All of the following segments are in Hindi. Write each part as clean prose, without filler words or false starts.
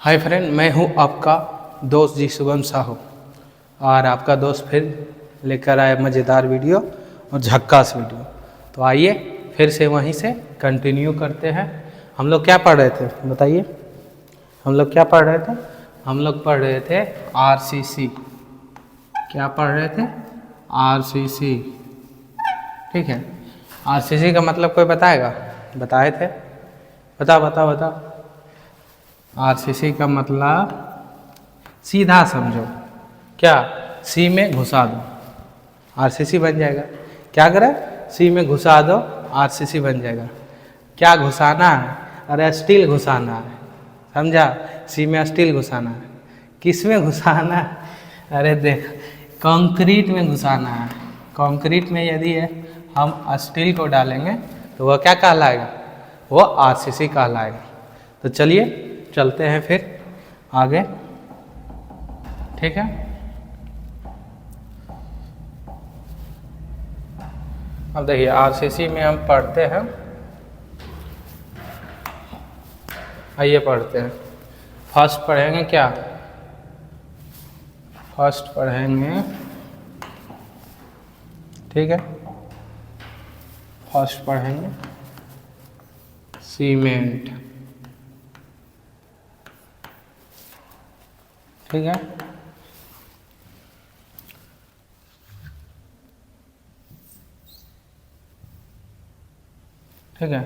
हाय फ्रेंड, मैं हूं आपका दोस्त जी शुभम साहू और आपका दोस्त फिर लेकर आया मज़ेदार वीडियो और झक्कास वीडियो। तो आइए फिर से वहीं से कंटिन्यू करते हैं। हम लोग क्या पढ़ रहे थे बताइए? हम लोग क्या पढ़ रहे थे? हम लोग पढ़ रहे थे आरसीसी। क्या पढ़ रहे थे? आरसीसी। ठीक है, आरसीसी का मतलब कोई बताएगा? बताए थे, बताओ बताओ बताओ। आरसीसी का मतलब सीधा समझो, क्या सी में घुसा दो आरसीसी बन जाएगा। क्या करें? सी में घुसा दो आरसीसी बन जाएगा। क्या घुसाना है? अरे स्टील घुसाना है, समझा? सी में स्टील घुसाना है। किस में घुसाना है? अरे देख, कंक्रीट में घुसाना है। कंक्रीट में यदि हम स्टील को डालेंगे तो वह क्या कहलाएगा? वो आरसीसी कहलाएगा। तो चलिए चलते हैं फिर आगे, ठीक है। अब देखिए आरसीसी में हम पढ़ते हैं, आइए पढ़ते हैं। फर्स्ट पढ़ेंगे क्या? फर्स्ट पढ़ेंगे, ठीक है। फर्स्ट पढ़ेंगे सीमेंट, ठीक है। ठीक है,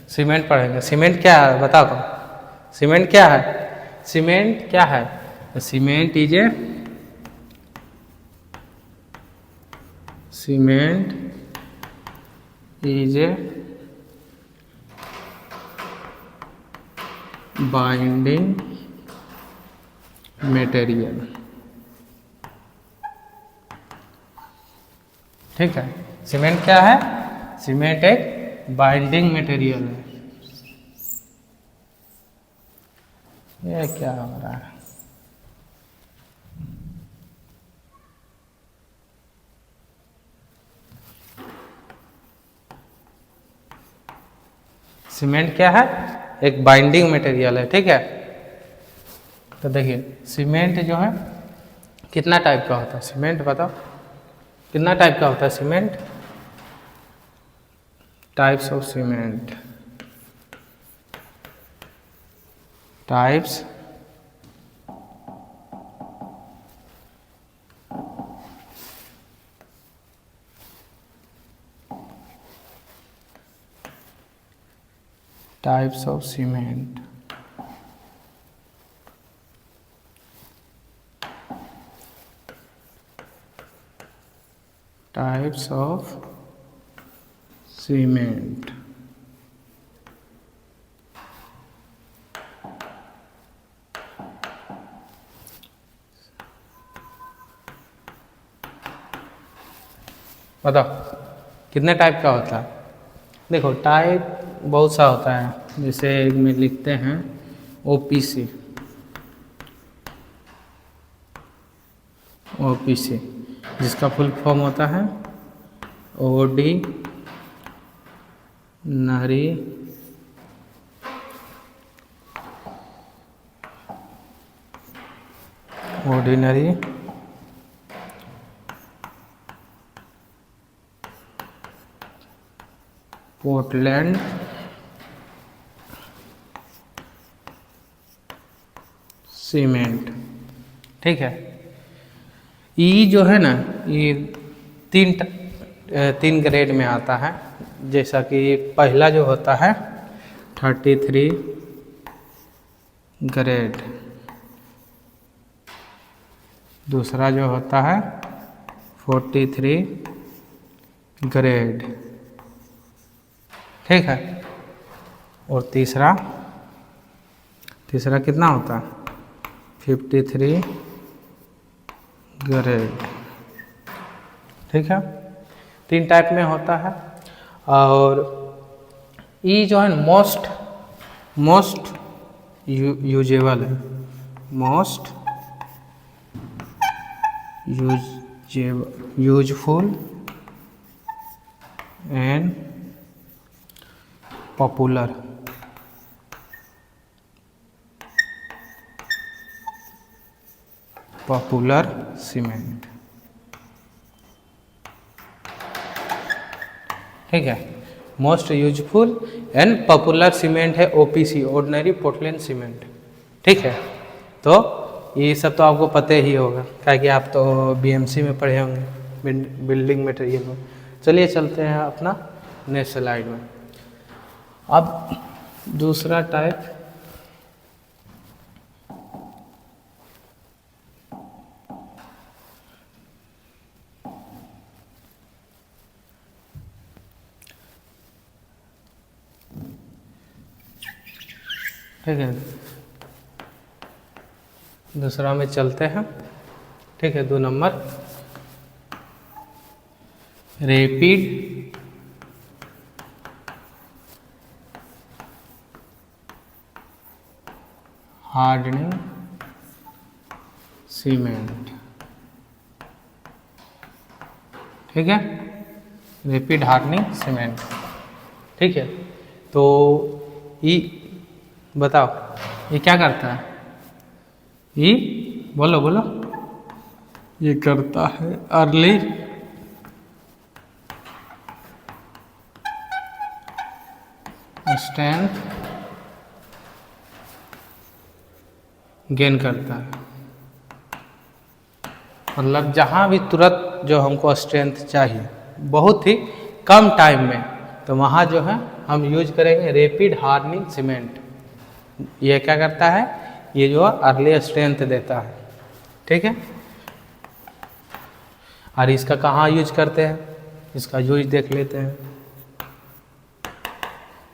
सीमेंट पढ़ेंगे। सीमेंट क्या है बताओ तुम? सीमेंट क्या है? सीमेंट क्या है? Cement is a binding material, ठीक है। सीमेंट क्या है? सीमेंट एक बाइंडिंग मटेरियल है। ये क्या हो रहा है? सीमेंट क्या है? एक बाइंडिंग मटेरियल है, ठीक है। तो देखिए सीमेंट जो है कितना टाइप का होता है? सीमेंट बताओ कितना टाइप का होता है cement? Types of cement, types types of cement. Types of cement. बताओ कितने टाइप का होता है? देखो टाइप बहुत सा होता है, जैसे एक में लिखते हैं ओपीसी। ओपीसी जिसका फुल फॉर्म होता है ओडी नरी ऑर्डिनरी पोर्टलैंड सीमेंट, ठीक है। ई जो है ना, ये तीन ग्रेड में आता है। जैसा कि पहला जो होता है 33 ग्रेड, दूसरा जो होता है 43 ग्रेड, ठीक है। और तीसरा कितना होता है? 53 ग्रेड, ठीक है। तीन टाइप में होता है। और ई जो है मोस्ट यूजेबल है, most useful and popular, popular cement. ठीक है, most useful and popular cement है ओपीसी, ऑर्डिनरी पोर्टलैंड सीमेंट। ठीक है, तो ये सब तो आपको पता ही होगा, क्या कि आप तो बीएमसी में पढ़े होंगे, बिल्डिंग मटेरियल में। चलिए चलते हैं अपना नेक्स्ट स्लाइड में। अब दूसरा टाइप ठीक है, दूसरा में चलते हैं। ठीक है, 2 नंबर रैपिड हार्डनिंग सीमेंट। ठीक है, रैपिड हार्डनिंग सीमेंट। ठीक है, तो ये बताओ ये क्या करता है? ये बोलो बोलो, ये करता है अर्ली स्ट्रेंथ गेन करता है। मतलब जहाँ भी तुरंत जो हमको स्ट्रेंथ चाहिए बहुत ही कम टाइम में, तो वहाँ जो है हम यूज करेंगे रैपिड हार्डनिंग सीमेंट। ये क्या करता है? ये जो अर्ली स्ट्रेंथ देता है। ठीक है, और इसका कहाँ यूज करते हैं? इसका यूज देख लेते हैं।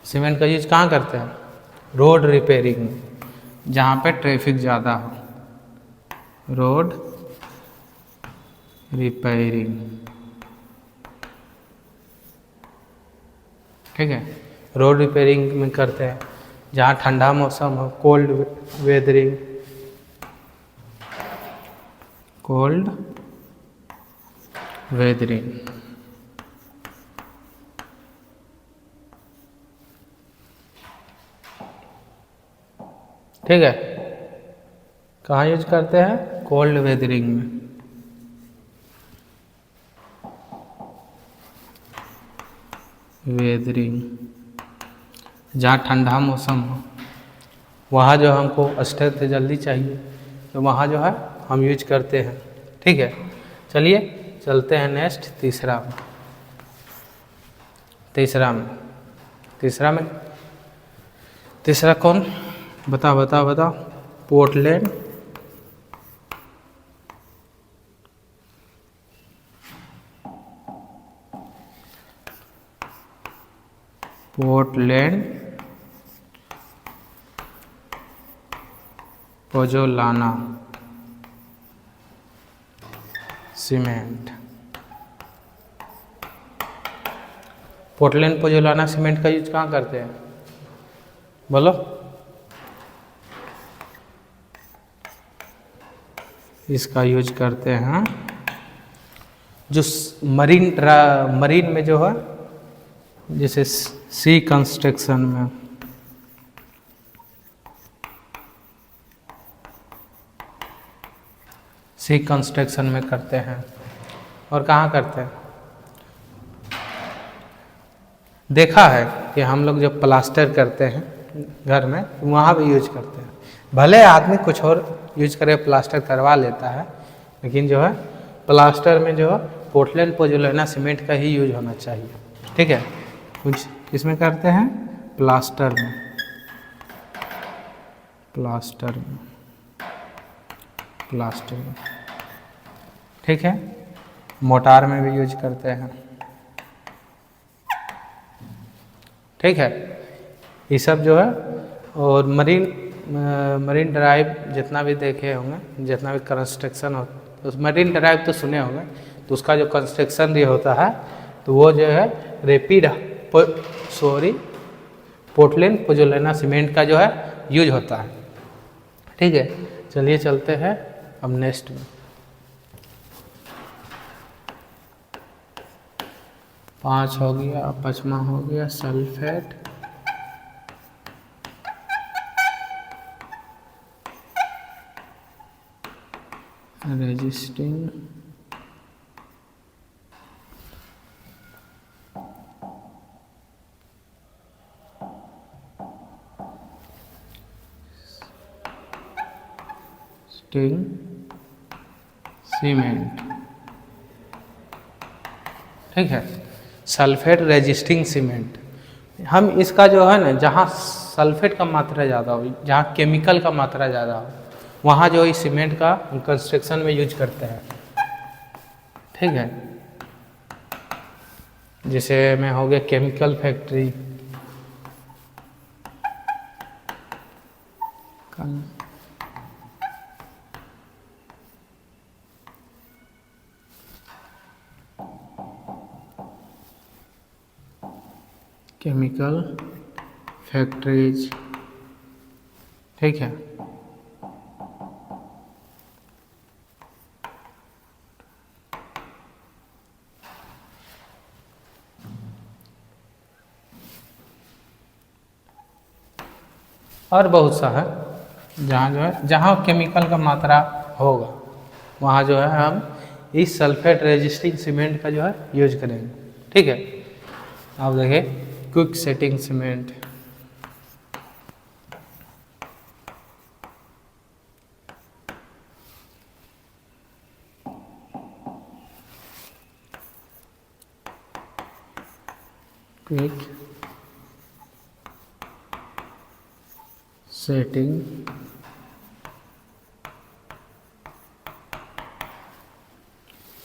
सीमेंट का यूज कहाँ करते हैं? रोड रिपेयरिंग में, जहाँ पे ट्रैफिक ज़्यादा हो। Road repairing. ठीक है, रोड रिपेयरिंग में करते हैं जहाँ ठंडा मौसम हो, कोल्ड वेदरिंग, कोल्ड वेदरिंग। ठीक है, कहाँ यूज करते हैं? कोल्ड वेदरिंग में। वेदरिंग, जहाँ ठंडा मौसम हो, वहाँ जो हमको स्ट्रेंथ जल्दी चाहिए, तो वहाँ जो है हम यूज करते हैं। ठीक है, चलिए चलते हैं नेक्स्ट तीसरा में। तीसरा कौन? बताओ। Portland pozzolana cement. Portland pozzolana cement का यूज कहाँ करते हैं? बोलो। इसका यूज करते हैं जो मरीन में जो है, जैसे सी कंस्ट्रक्शन में, करते हैं। और कहाँ करते हैं? देखा है कि हम लोग जब प्लास्टर करते हैं घर में, वहाँ भी यूज करते हैं। भले आदमी कुछ और यूज करे, प्लास्टर करवा लेता है, लेकिन जो है प्लास्टर में जो है पोर्टलैंड पोज़ोलाना सीमेंट का ही यूज होना चाहिए। ठीक है, कुछ किसमें करते हैं? प्लास्टर में। ठीक है, मोटार में भी यूज करते हैं। ठीक है, ये सब जो है। और मरीन ड्राइव जितना भी देखे होंगे, जितना भी कंस्ट्रक्शन हो, तो मरीन ड्राइव तो सुने होंगे, तो उसका जो कंस्ट्रक्शन भी होता है, तो वो जो है पोर्टलैंड पोज़ोलाना सीमेंट का जो है यूज होता है। ठीक है, चलिए चलते हैं अब नेक्स्ट में। 5 हो गया, 5वां हो गया सल्फेट रेजिस्टिंग सीमेंट, ठीक है, सल्फेट रेजिस्टिंग सीमेंट। हम इसका जो है ना, जहाँ सल्फेट का मात्रा ज़्यादा हो, जहाँ केमिकल का मात्रा ज़्यादा हो, वहाँ जो इस सीमेंट का कंस्ट्रक्शन में यूज करते हैं, ठीक है। जैसे में हो गया केमिकल फैक्ट्री, केमिकल फैक्ट्रीज, ठीक है। और बहुत सा है, जहाँ जो है, जहाँ केमिकल का मात्रा होगा वहाँ जो है हम इस सल्फेट रेजिस्टिंग सीमेंट का जो है यूज करेंगे, ठीक है। आप देखिए quick setting cement, quick setting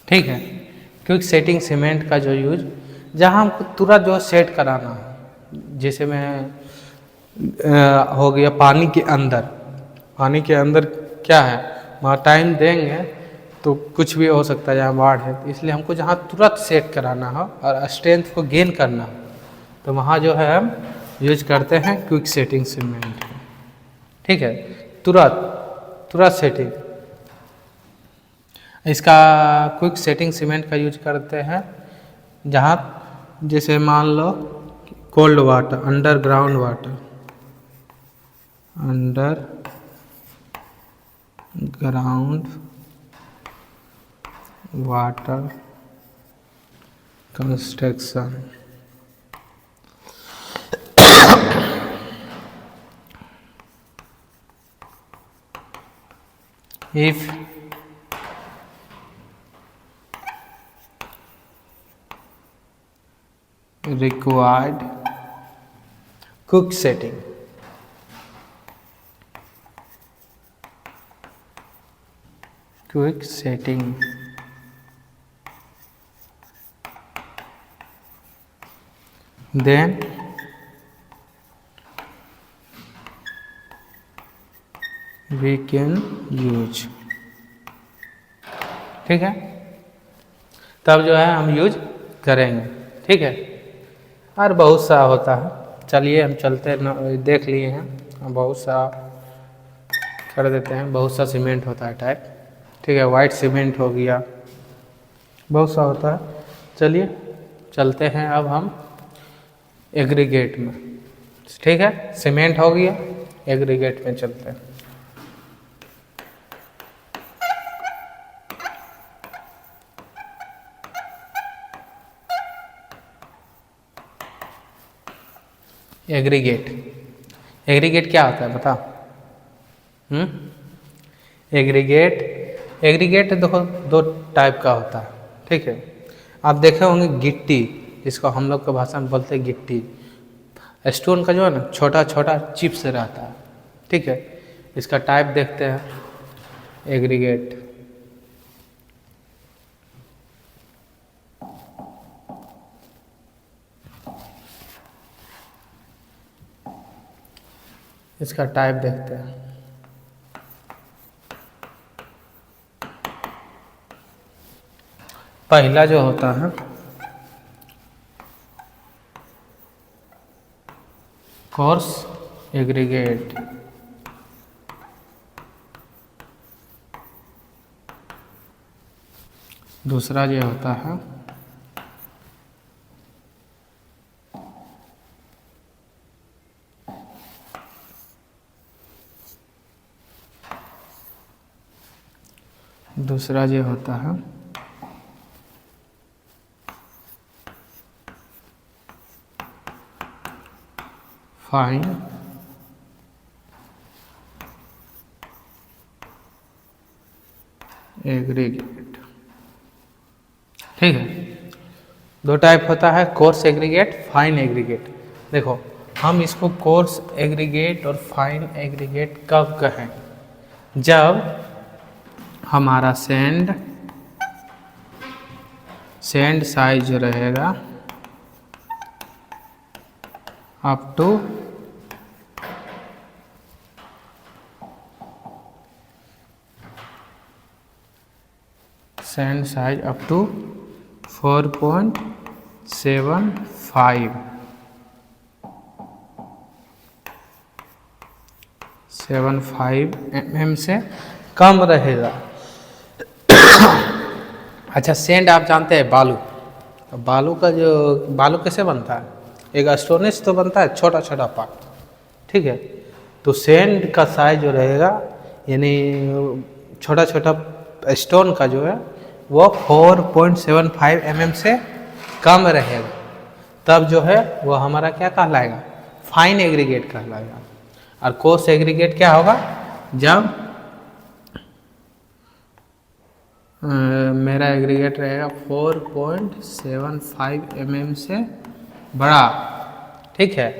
ठीक है। क्विक सेटिंग सीमेंट का जो यूज, जहाँ हमको तुरंत जो सेट कराना है, जैसे में हो गया पानी के अंदर, पानी के अंदर क्या है, वहाँ टाइम देंगे तो कुछ भी हो सकता है, जहाँ बाढ़ है, तो इसलिए हमको जहाँ तुरंत सेट कराना हो और स्ट्रेंथ को गेन करना हो, तो वहाँ जो है हम यूज करते हैं क्विक सेटिंग सीमेंट, ठीक है। तुरंत सेटिंग, इसका क्विक सेटिंग सीमेंट का यूज करते हैं जहाँ, जैसे मान लो cold water, underground water, underground water construction, if required quick setting, then we can use, ठीक है, तब जो है हम यूज करेंगे, ठीक है। और बहुत सा होता है, चलिए हम चलते देख लिए हैं, बहुत सा कर देते हैं, बहुत सा सीमेंट होता है टाइप, ठीक है। वाइट सीमेंट हो गया, बहुत सा होता है। चलिए चलते हैं अब हम एग्रीगेट में, ठीक है। सीमेंट हो गया, एग्रीगेट में चलते हैं। एग्रीगेट क्या होता है बता? एग्रीगेट देखो दो टाइप का होता है, ठीक है। आप देखे होंगे गिट्टी, जिसको हम लोग के भाषा में बोलते हैं गिट्टी, स्टोन का जो है ना छोटा छोटा चिप्स रहता है, ठीक है। इसका टाइप देखते हैं एग्रीगेट, इसका टाइप देखते हैं। पहला जो होता है कोर्स एग्रीगेट, दूसरा जो होता है दूसरा जो होता है फाइन एग्रीगेट। ठीक है, दो टाइप होता है, कोर्स एग्रीगेट, फाइन एग्रीगेट। देखो हम इसको कोर्स एग्रीगेट और फाइन एग्रीगेट कब कहें? जब हमारा सैंड साइज जो रहेगा up to sand size up to 4.75 mm से कम रहेगा। अच्छा, सैंड आप जानते हैं बालू, तो बालू का जो बालू कैसे बनता है? एक स्टोनेज तो बनता है, छोटा छोटा पार्ट। ठीक है, तो सैंड का साइज जो रहेगा यानी छोटा छोटा स्टोन का जो है वो 4.75 mm से कम रहेगा, तब जो है वो हमारा क्या कहलाएगा? फाइन एग्रीगेट कहलाएगा। और कोर्स एग्रीगेट क्या होगा? जब मेरा एग्रीगेट रहेगा 4.75 mm से बड़ा। ठीक है,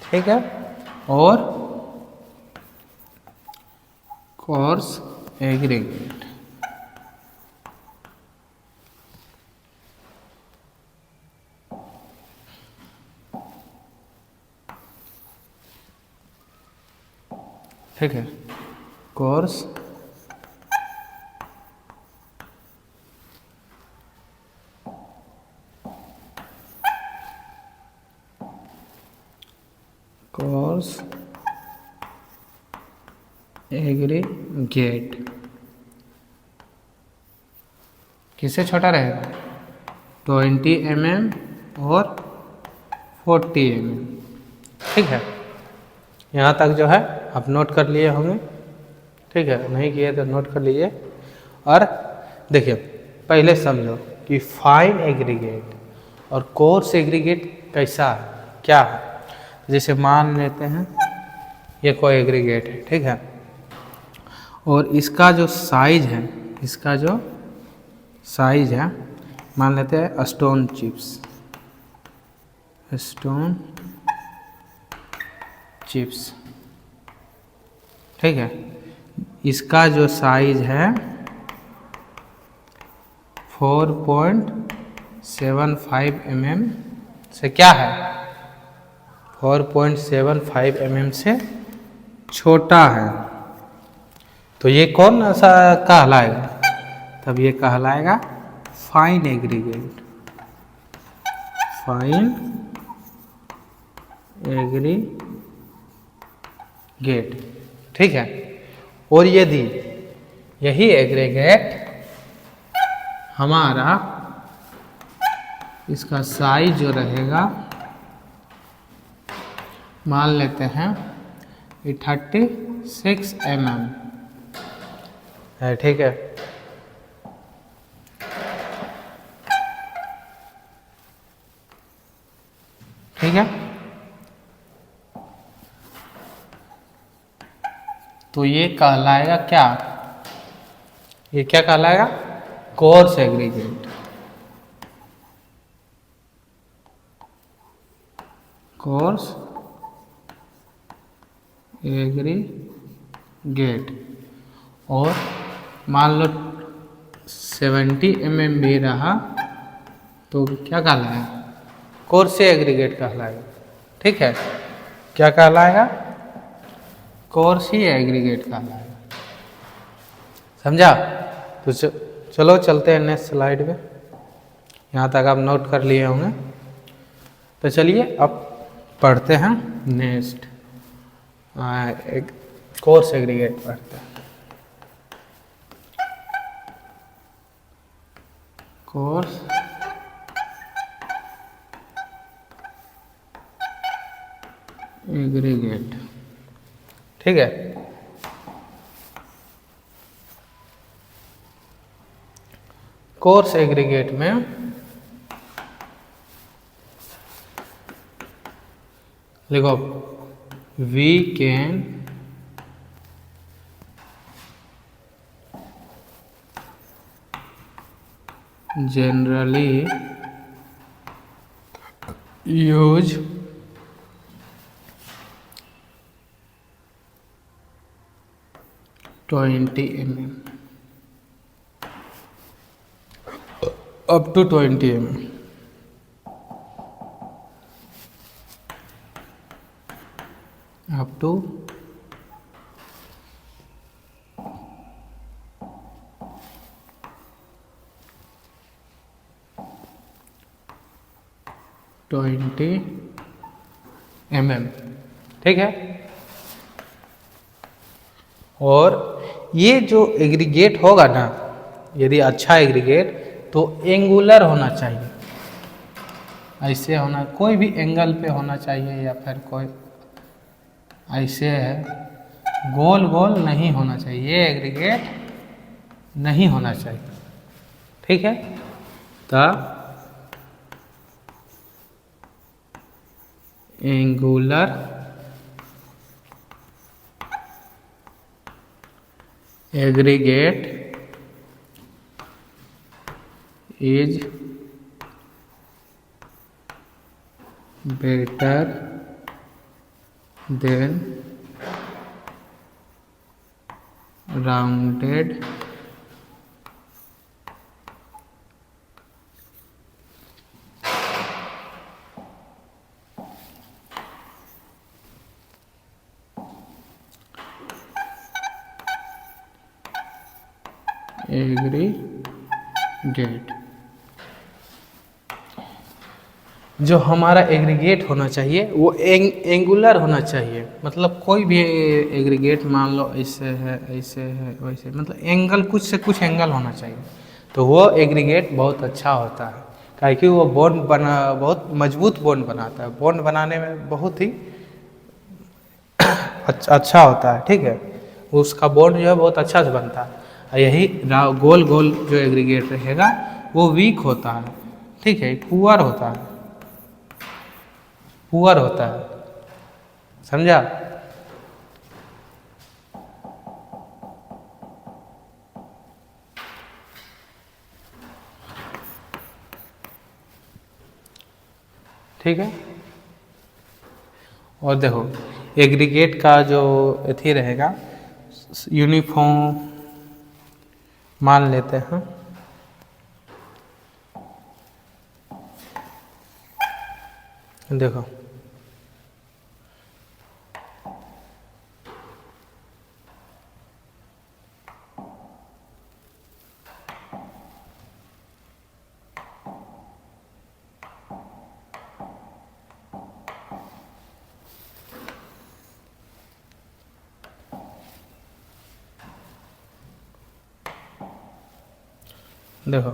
ठीक है, और कोर्स एग्रीगेट ठीक है, कोर्स एग्रीगेट किससे छोटा रहेगा? 20 mm और 40 mm। ठीक है, यहाँ तक जो है आप नोट कर लिए होंगे। ठीक है, नहीं किए तो नोट कर लीजिए। और देखिए, पहले समझो कि फाइन एग्रीगेट और कोर्स एग्रीगेट कैसा है, क्या है। जैसे मान लेते हैं ये कोई एग्रीगेट है, ठीक है, और इसका जो साइज है, इसका जो साइज है, मान लेते हैं स्टोन चिप्स। ठीक है, इसका जो साइज है 4.75 mm से क्या है? 4.75 mm से छोटा है। तो ये कौन सा कहलाएगा? तब ये कहलाएगा फाइन एग्रीगेट। Fine aggregate. ठीक है, और यदि यही एग्रीगेट हमारा इसका साइज जो रहेगा, मान लेते हैं 36 mm है। ठीक है, ठीक है, तो ये कहलाएगा क्या? ये क्या कहलाएगा? Coarse aggregate. Course aggregate. और मान लो 70 mm भी रहा तो क्या कहलाएगा? कोर्स एग्रीगेट कहलाएगा। ठीक है, क्या कहलाएगा? कोर्स ही एग्रीगेट कहलाएगा। समझा? तो चलो चलते हैं नेक्स्ट स्लाइड पे। यहाँ तक आप नोट कर लिए होंगे, तो चलिए अब पढ़ते हैं नेक्स्ट। एक कोर्स एग्रीगेट पढ़ते हैं। Coarse aggregate. ठीक है, कोर्स एग्रीगेट में लिखो we can generally use 20 mm up to 20 mm up to 20 mm, ठीक है। और ये जो एग्रीगेट होगा ना, यदि अच्छा एग्रीगेट तो एंगुलर होना चाहिए, ऐसे होना, कोई भी एंगल पे होना चाहिए, या फिर कोई ऐसे है, गोल गोल नहीं होना चाहिए, ये एग्रीगेट नहीं होना चाहिए, ठीक है। तो angular aggregate is better than rounded aggregate. जो हमारा एग्रीगेट होना चाहिए वो एंगुलर होना चाहिए, मतलब कोई भी एग्रीगेट मान लो ऐसे है, ऐसे है, वैसे, मतलब एंगल कुछ से कुछ एंगल होना चाहिए, तो वो एग्रीगेट बहुत अच्छा होता है, काहे कि वो बॉन्ड बना, बहुत मजबूत बॉन्ड बनाता है, बॉन्ड बनाने में बहुत ही अच्छा होता है, ठीक है। उसका बॉन्ड जो है बहुत अच्छा से बनता है। यही गोल गोल जो एग्रीगेट रहेगा वो वीक होता है, ठीक है, पुअर होता है, पुअर होता है, समझा। ठीक है। और देखो एग्रीगेट का जो एथी रहेगा, यूनिफॉर्म मान लेते हैं, देखो देखो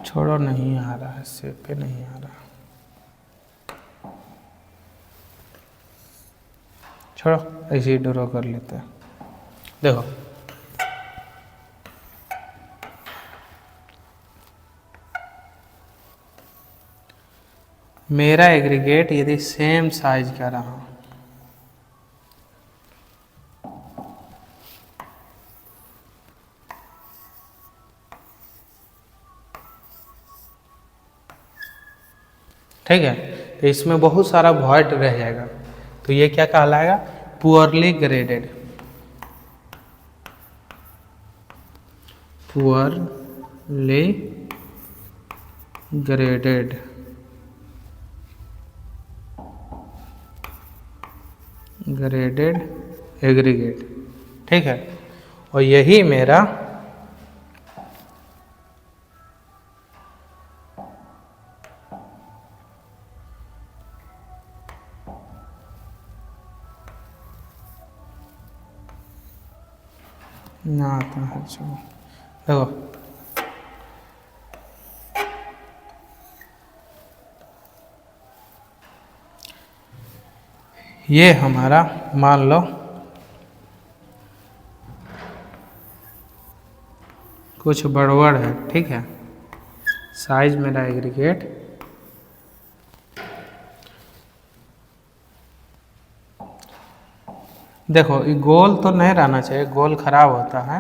छोड़ो, नहीं आ रहा है, सेव पे नहीं आ रहा, छोड़ो, ऐसे ही ड्रॉ कर लेते हैं। देखो मेरा एग्रीगेट यदि सेम साइज का रहा, ठीक है, तो इसमें बहुत सारा वॉइड रह जाएगा, तो ये क्या कहलाएगा, poorly graded, poorly graded graded aggregate, ठीक है। और यही मेरा ना आता है। चलो देखो, ये हमारा मान लो कुछ बड़बड़ है, ठीक है। साइज मेरा एग्रीगेट देखो, ये गोल तो नहीं रहना चाहिए, गोल खराब होता है,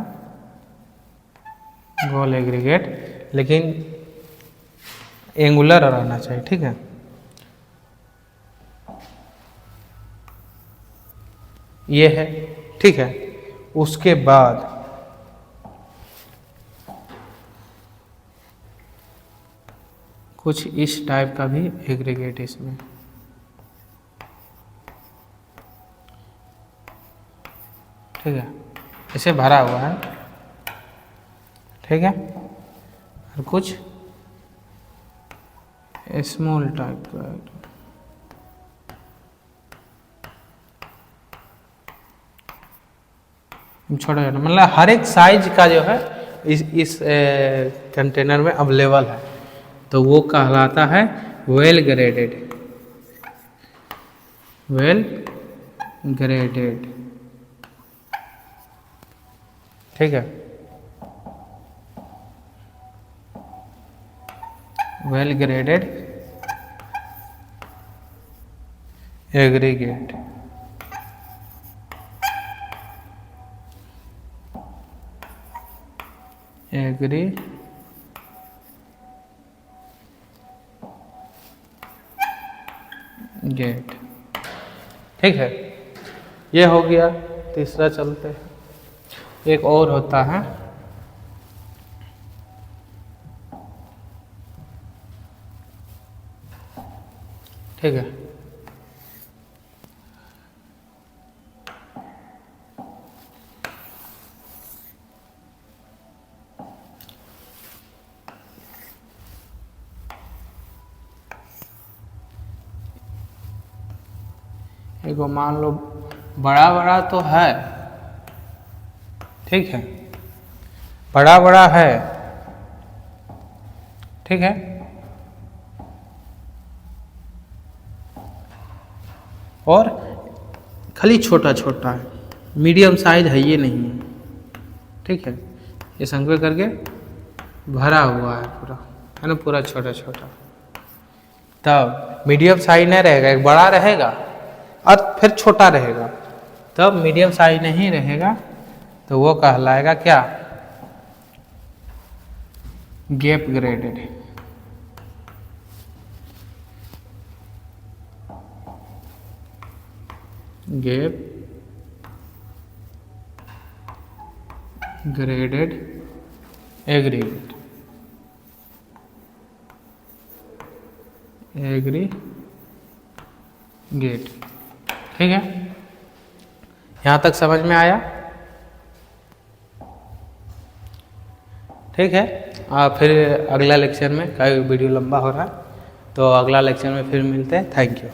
गोल एग्रीगेट, लेकिन एंगुलर रहना चाहिए, ठीक है। ये है, ठीक है। उसके बाद कुछ इस टाइप का भी एग्रीगेट इसमें, ठीक है, इसे भरा हुआ है, ठीक है। और कुछ स्मॉल टाइप का, छोटा छोटा, मतलब हर एक साइज का जो है इस कंटेनर में अवेलेबल है, तो वो कहलाता है वेल ग्रेडेड, वेल ग्रेडेड, ठीक है। वेल ग्रेडेड एग्रीगेट, एग्रीगेट, ठीक है। ये हो गया। तीसरा चलते हैं, एक और होता है, ठीक है। देखो मान लो बड़ा बड़ा तो है, ठीक है, बड़ा बड़ा है, ठीक है। और खाली छोटा छोटा है, मीडियम साइज है ये नहीं है, ठीक है। ये संख्या करके भरा हुआ है पूरा, है ना, पूरा छोटा छोटा। तब मीडियम साइज नहीं रहेगा, एक बड़ा रहेगा और फिर छोटा रहेगा, तब मीडियम साइज नहीं रहेगा, तो वो कहलाएगा क्या, gap graded, gap graded aggregate, aggregate, ठीक है। यहाँ तक समझ में आया, ठीक है। फिर अगला लेक्चर में, का वीडियो लंबा हो रहा है, तो अगला लेक्चर में फिर मिलते हैं। Thank you.